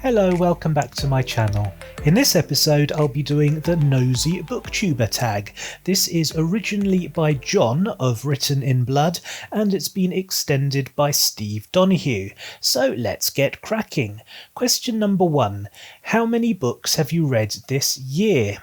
Hello, welcome back to my channel. In this episode I'll be doing the NOSY BOOKTUBER tag. This is originally by John of Written in Blood and it's been extended by Steve Donoghue. So let's get cracking. Question number 1. How many books have you read this year?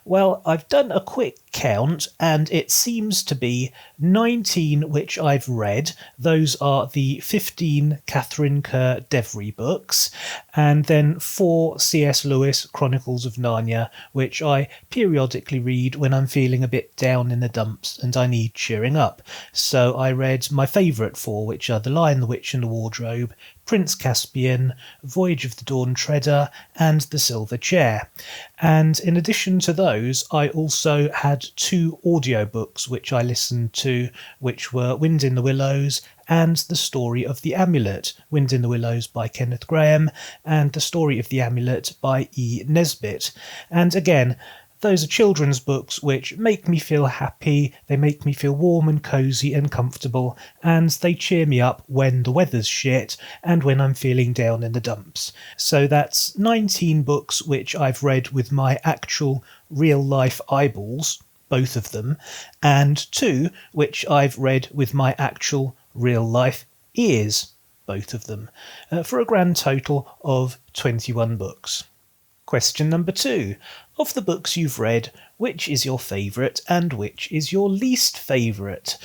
Well, I've done a quick count and it seems to be 19 which I've read. Those are the 15 Catherine Kerr Devery books, and then 4 C.S. Lewis Chronicles of Narnia, which I periodically read when I'm feeling a bit down in the dumps and I need cheering up. So I read my favourite 4, which are The Lion, the Witch and the Wardrobe, Prince Caspian, Voyage of the Dawn Treader and The Silver Chair. And in addition to those, I also had 2 audiobooks which I listened to, which were Wind in the Willows and The Story of the Amulet. Wind in the Willows by Kenneth Grahame and The Story of the Amulet by E. Nesbit. And again, those are children's books which make me feel happy, they make me feel warm and cosy and comfortable, and they cheer me up when the weather's shit and when I'm feeling down in the dumps. So that's 19 books which I've read with my actual real-life eyeballs, both of them, and 2 which I've read with my actual real-life ears, both of them, for a grand total of 21 books. Question number 2. Of the books you've read, which is your favourite and which is your least favourite?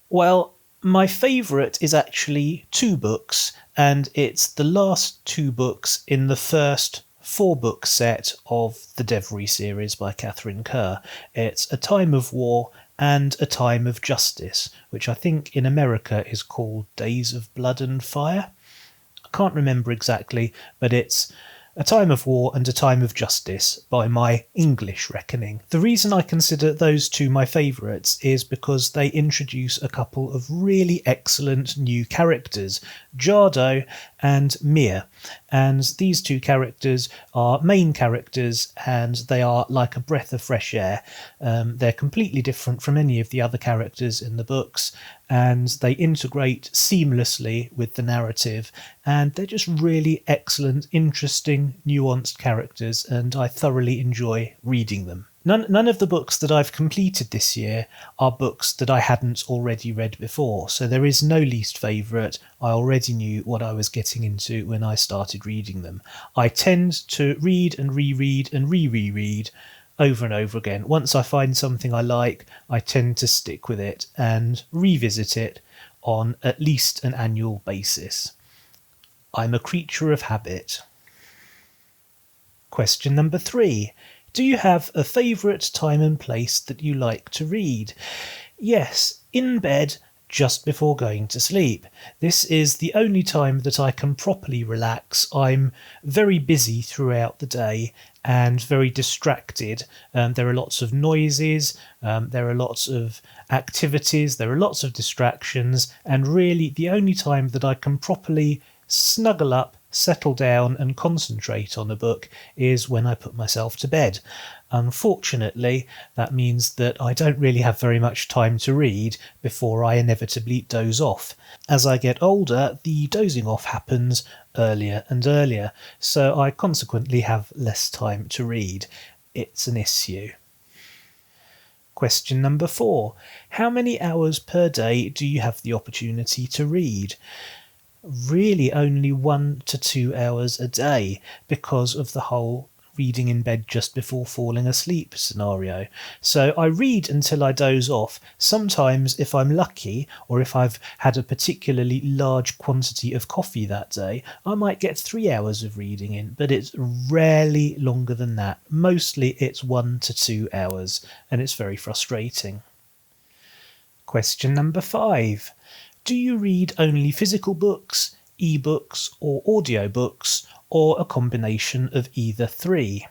Well, my favourite is actually 2 books, and it's the last 2 books in the first 4-book set of the Devery series by Catherine Kerr. It's A Time of War and A Time of Justice, which I think in America is called Days of Blood and Fire. I can't remember exactly, but it's A Time of War and A Time of Justice by my English reckoning. The reason I consider those 2 my favourites is because they introduce a couple of really excellent new characters, Jardo and Mia. And these 2 characters are main characters and they are like a breath of fresh air. They're completely different from any of the other characters in the books, and they integrate seamlessly with the narrative, and they're just really excellent, interesting, nuanced characters, and I thoroughly enjoy reading them. None of the books that I've completed this year are books that I hadn't already read before, so there is no least favourite. I already knew what I was getting into when I started reading them. I tend to read and reread and reread over and over again. Once I find something I like, I tend to stick with it and revisit it on at least an annual basis. I'm a creature of habit. Question number 3. Do you have a favourite time and place that you like to read? Yes, in bed just before going to sleep. This is the only time that I can properly relax. I'm very busy throughout the day and very distracted. There are lots of noises, there are lots of activities, there are lots of distractions, and really the only time that I can properly snuggle up, settle down and concentrate on a book is when I put myself to bed. Unfortunately, that means that I don't really have very much time to read before I inevitably doze off. As I get older, the dozing off happens earlier and earlier, so I consequently have less time to read. It's an issue. Question number 4. How many hours per day do you have the opportunity to read? Really only 1 to 2 hours a day because of the whole reading in bed just before falling asleep scenario. So I read until I doze off. Sometimes if I'm lucky, or if I've had a particularly large quantity of coffee that day, I might get 3 hours of reading in, but it's rarely longer than that. Mostly it's 1 to 2 hours, and it's very frustrating. Question number 5. Do you read only physical books, ebooks or audiobooks, or a combination of either 3?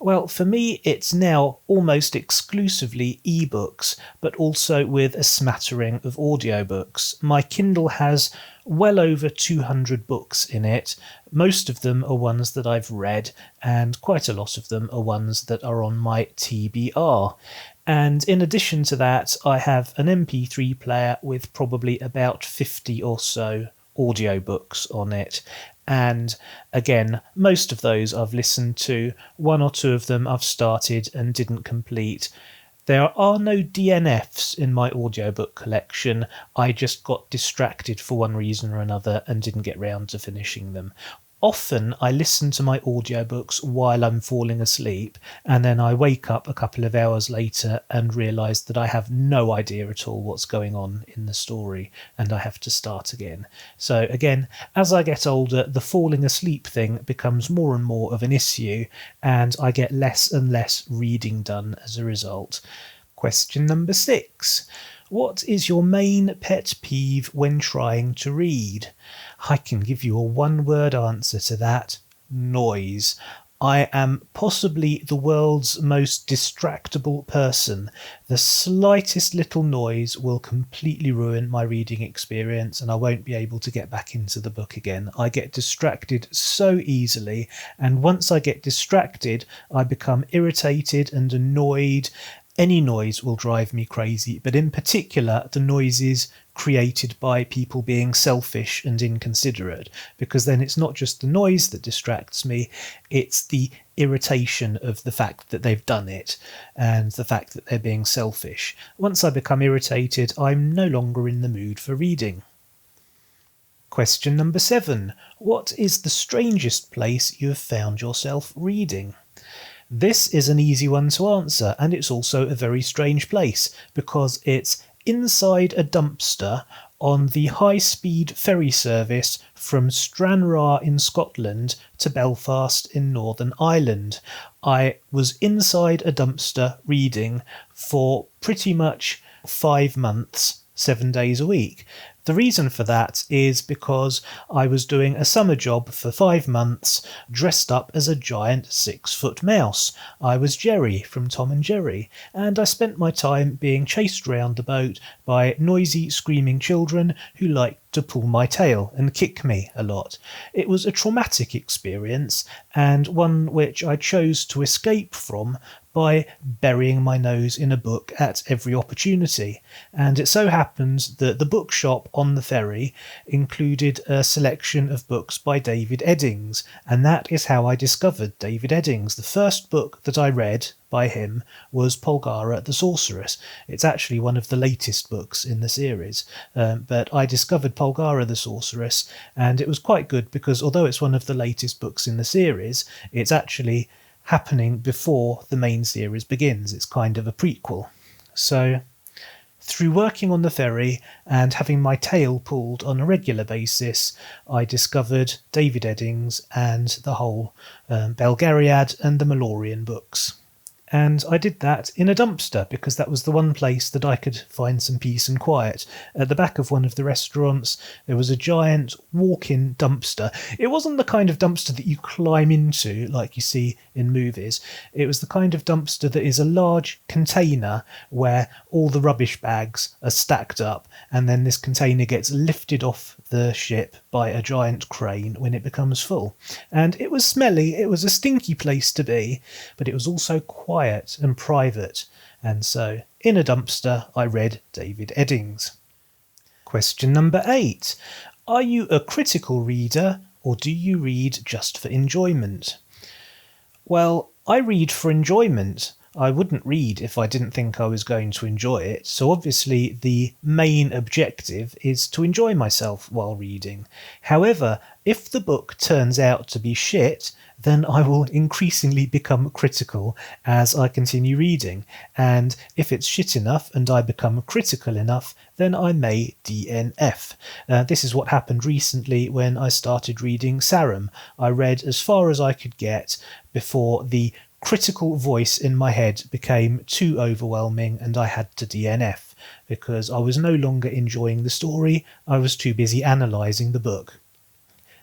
Well, for me it's now almost exclusively ebooks, but also with a smattering of audiobooks. My Kindle has well over 200 books in it. Most of them are ones that I've read, and quite a lot of them are ones that are on my TBR. And in addition to that, I have an MP3 player with probably about 50 or so audiobooks on it. And again, most of those I've listened to. One or two of them I've started and didn't complete. There are no DNFs in my audiobook collection. I just got distracted for one reason or another and didn't get round to finishing them. Often I listen to my audiobooks while I'm falling asleep, and then I wake up a couple of hours later and realise that I have no idea at all what's going on in the story, and I have to start again. So again, as I get older, the falling asleep thing becomes more and more of an issue, and I get less and less reading done as a result. Question number 6. What is your main pet peeve when trying to read? I can give you a one-word answer to that. Noise. I am possibly the world's most distractible person. The slightest little noise will completely ruin my reading experience and I won't be able to get back into the book again. I get distracted so easily, and once I get distracted, I become irritated and annoyed. Any noise will drive me crazy, but in particular the noises created by people being selfish and inconsiderate, because then it's not just the noise that distracts me, it's the irritation of the fact that they've done it and the fact that they're being selfish. Once I become irritated, I'm no longer in the mood for reading. Question number 7. What is the strangest place you have found yourself reading? This is an easy one to answer, and it's also a very strange place, because it's inside a dumpster on the high-speed ferry service from Stranraer in Scotland to Belfast in Northern Ireland. I was inside a dumpster reading for pretty much 5 months, 7 days a week. The reason for that is because I was doing a summer job for 5 months, dressed up as a giant 6-foot mouse. I was Jerry from Tom and Jerry, and I spent my time being chased around the boat by noisy, screaming children who liked to pull my tail and kick me a lot. It was a traumatic experience, and one which I chose to escape from by burying my nose in a book at every opportunity. And it so happened that the bookshop on the ferry included a selection of books by David Eddings, and that is how I discovered David Eddings. The first book that I read by him was Polgara the Sorceress. It's actually one of the latest books in the series, but I discovered Polgara the Sorceress, and it was quite good because although it's one of the latest books in the series, it's actually happening before the main series begins. It's kind of a prequel. So through working on the ferry and having my tail pulled on a regular basis, I discovered David Eddings and the whole Belgariad and the Malorian books. And I did that in a dumpster because that was the one place that I could find some peace and quiet. At the back of one of the restaurants, there was a giant walk-in dumpster. It wasn't the kind of dumpster that you climb into like you see in movies. It was the kind of dumpster that is a large container where all the rubbish bags are stacked up, and then this container gets lifted off the ship by a giant crane when it becomes full. And it was smelly, it was a stinky place to be, but it was also quiet and private, and so in a dumpster I read David Eddings. Question number 8. Are you a critical reader, or do you read just for enjoyment? Well, I read for enjoyment. I wouldn't read if I didn't think I was going to enjoy it, so obviously the main objective is to enjoy myself while reading. However, if the book turns out to be shit, then I will increasingly become critical as I continue reading, and if it's shit enough and I become critical enough, then I may DNF. This is what happened recently when I started reading Sarum. I read as far as I could get before the critical voice in my head became too overwhelming and I had to DNF because I was no longer enjoying the story, I was too busy analysing the book.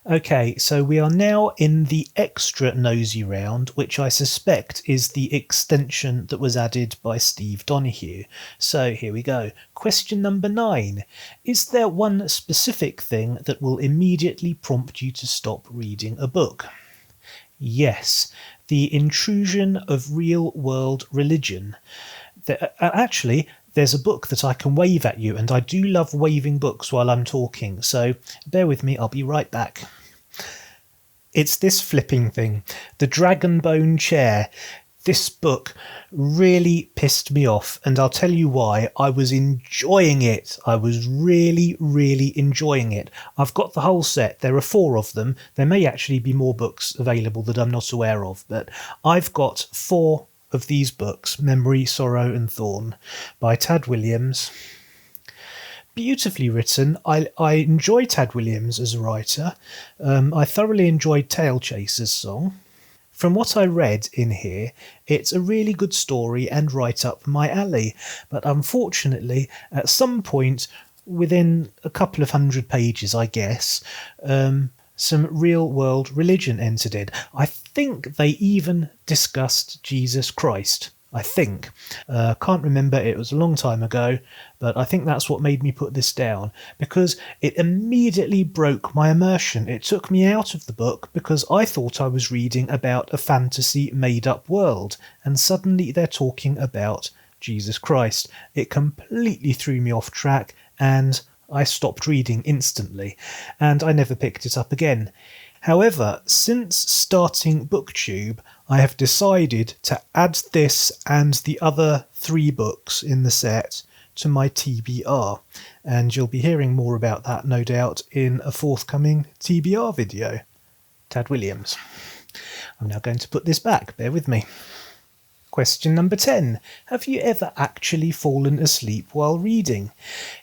Okay, so we are now in the extra nosy round, which I suspect is the extension that was added by Steve Donoghue. So here we go. Question number 9. Is there one specific thing that will immediately prompt you to stop reading a book? Yes, the intrusion of real-world religion. Actually, there's a book that I can wave at you, and I do love waving books while I'm talking, so bear with me, I'll be right back. It's this flipping thing. The Dragon Bone Chair. This book really pissed me off, and I'll tell you why. I was enjoying it. I was really, really enjoying it. I've got the whole set. There are 4 of them. There may actually be more books available that I'm not aware of, but I've got 4 of these books, Memory, Sorrow and Thorn, by Tad Williams. Beautifully written. I enjoy Tad Williams as a writer. I thoroughly enjoyed Tail Chaser's song. From what I read in here, it's a really good story and right up my alley, but unfortunately, at some point within a couple of 100 pages, I guess, some real-world religion entered in. I think they even discussed Jesus Christ. I think. Can't remember, it was a long time ago, but I think that's what made me put this down, because it immediately broke my immersion. It took me out of the book because I thought I was reading about a fantasy made-up world, and suddenly they're talking about Jesus Christ. It completely threw me off track, and I stopped reading instantly, and I never picked it up again. However, since starting Booktube, I have decided to add this and the other 3 books in the set to my TBR, and you'll be hearing more about that, no doubt, in a forthcoming TBR video. Tad Williams. I'm now going to put this back, bear with me. Question number 10. Have you ever actually fallen asleep while reading?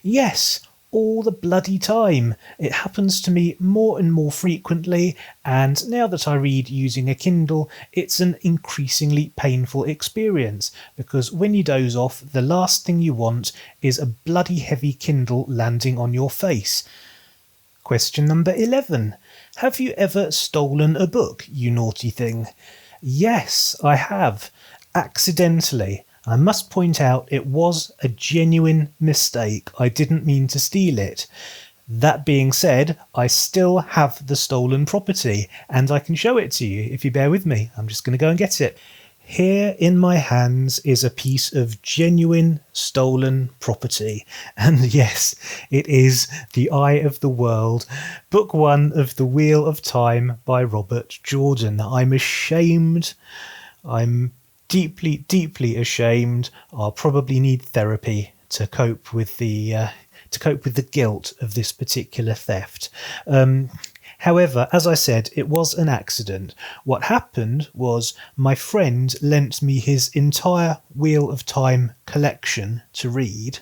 Yes, all the bloody time. It happens to me more and more frequently, and now that I read using a Kindle, it's an increasingly painful experience, because when you doze off, the last thing you want is a bloody heavy Kindle landing on your face. Question number 11. Have you ever stolen a book, you naughty thing? Yes, I have. Accidentally. I must point out it was a genuine mistake. I didn't mean to steal it. That being said, I still have the stolen property, and I can show it to you if you bear with me. I'm just going to go and get it. Here in my hands is a piece of genuine stolen property. And yes, it is The Eye of the World, Book 1 of The Wheel of Time by Robert Jordan. I'm ashamed. I'm deeply, deeply ashamed. I'll probably need therapy to cope with the guilt of this particular theft. However, as I said, it was an accident. What happened was my friend lent me his entire Wheel of Time collection to read,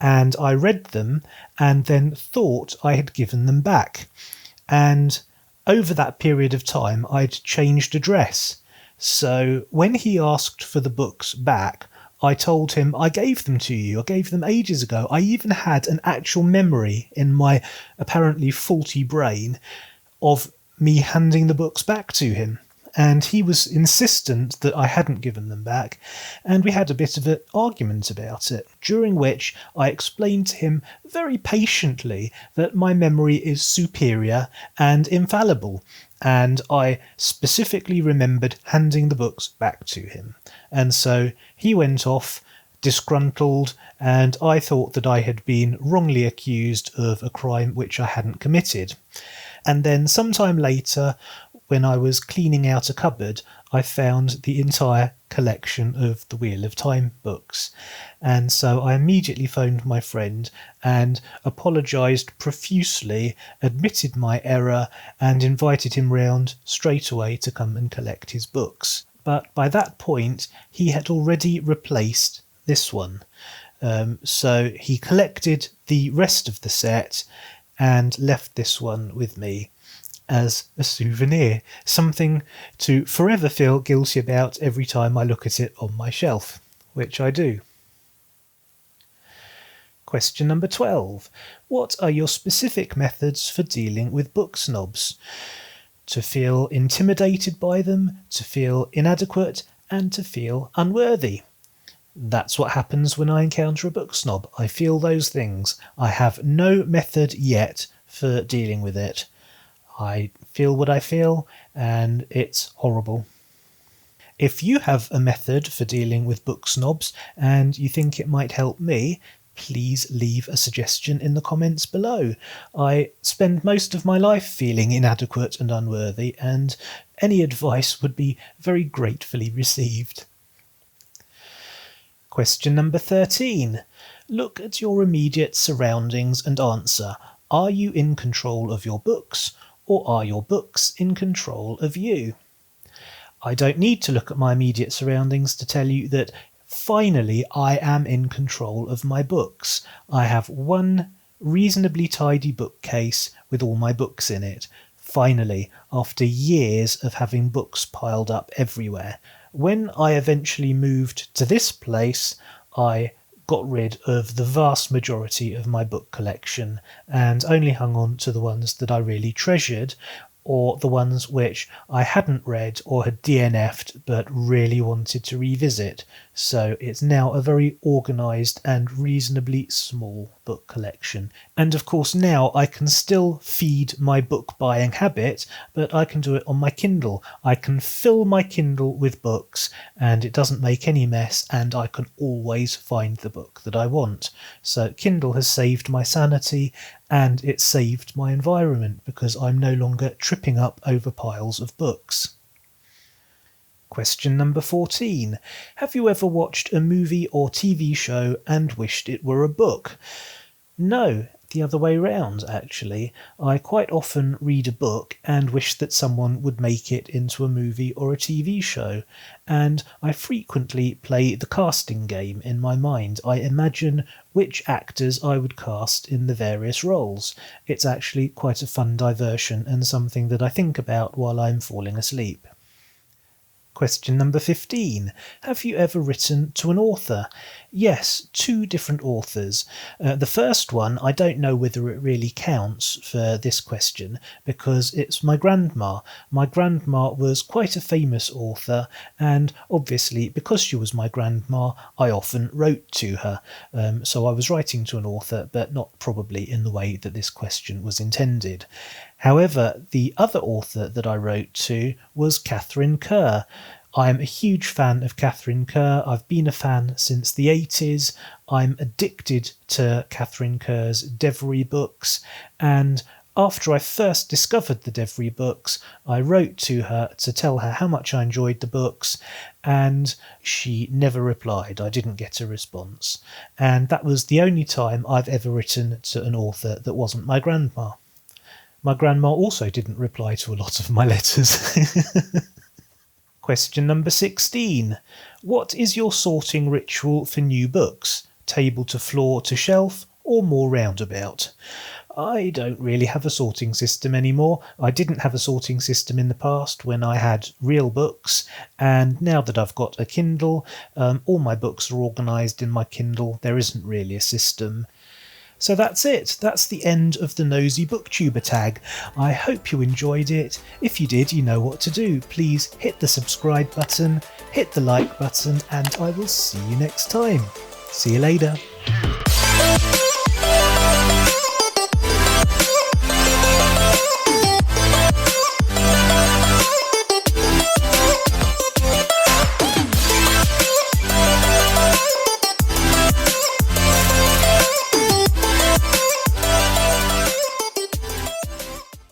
and I read them and then thought I had given them back. And over that period of time, I'd changed address. So when he asked for the books back, I told him I gave them to you. I gave them ages ago. I even had an actual memory in my apparently faulty brain of me handing the books back to him. And he was insistent that I hadn't given them back, and we had a bit of an argument about it, during which I explained to him very patiently that my memory is superior and infallible, and I specifically remembered handing the books back to him. And so he went off disgruntled, and I thought that I had been wrongly accused of a crime which I hadn't committed. And then sometime later, when I was cleaning out a cupboard, I found the entire collection of the Wheel of Time books. And so I immediately phoned my friend and apologised profusely, admitted my error, and invited him round straight away to come and collect his books. But by that point, he had already replaced this one. So he collected the rest of the set and left this one with me as a souvenir, something to forever feel guilty about every time I look at it on my shelf, which I do. Question number 12. What are your specific methods for dealing with book snobs? To feel intimidated by them, to feel inadequate, and to feel unworthy. That's what happens when I encounter a book snob. I feel those things. I have no method yet for dealing with it. I feel what I feel, and it's horrible. If you have a method for dealing with book snobs and you think it might help me, please leave a suggestion in the comments below. I spend most of my life feeling inadequate and unworthy, and any advice would be very gratefully received. Question number 13. Look at your immediate surroundings and answer, are you in control of your books, or are your books in control of you? I don't need to look at my immediate surroundings to tell you that finally I am in control of my books. I have one reasonably tidy bookcase with all my books in it. Finally, after years of having books piled up everywhere. When I eventually moved to this place, I got rid of the vast majority of my book collection and only hung on to the ones that I really treasured, or the ones which I hadn't read or had DNF'd but really wanted to revisit. So it's now a very organised and reasonably small book collection. And of course now I can still feed my book buying habit, but I can do it on my Kindle. I can fill my Kindle with books and it doesn't make any mess, and I can always find the book that I want. So Kindle has saved my sanity and it saved my environment because I'm no longer tripping up over piles of books. Question number 14. Have you ever watched a movie or TV show and wished it were a book? No, the other way round actually. I quite often read a book and wish that someone would make it into a movie or a TV show, and I frequently play the casting game in my mind. I imagine which actors I would cast in the various roles. It's actually quite a fun diversion and something that I think about while I'm falling asleep. Question number 15. Have you ever written to an author? Yes, 2 different authors. The first one, I don't know whether it really counts for this question because it's my grandma. My grandma was quite a famous author, and obviously because she was my grandma, I often wrote to her. So I was writing to an author, but not probably in the way that this question was intended. However, the other author that I wrote to was Catherine Kerr. I am a huge fan of Catherine Kerr. I've been a fan since the 80s. I'm addicted to Catherine Kerr's Devery books, and after I first discovered the Devery books, I wrote to her to tell her how much I enjoyed the books, and she never replied. I didn't get a response. And that was the only time I've ever written to an author that wasn't my grandma. My grandma also didn't reply to a lot of my letters. Question number 16. What is your sorting ritual for new books? Table to floor to shelf, or more roundabout? I don't really have a sorting system anymore. I didn't have a sorting system in the past when I had real books, and now that I've got a Kindle, all my books are organised in my Kindle. There isn't really a system. So that's it. That's the end of the Nosy Booktuber tag. I hope you enjoyed it. If you did, you know what to do. Please hit the subscribe button, hit the like button, and I will see you next time. See you later.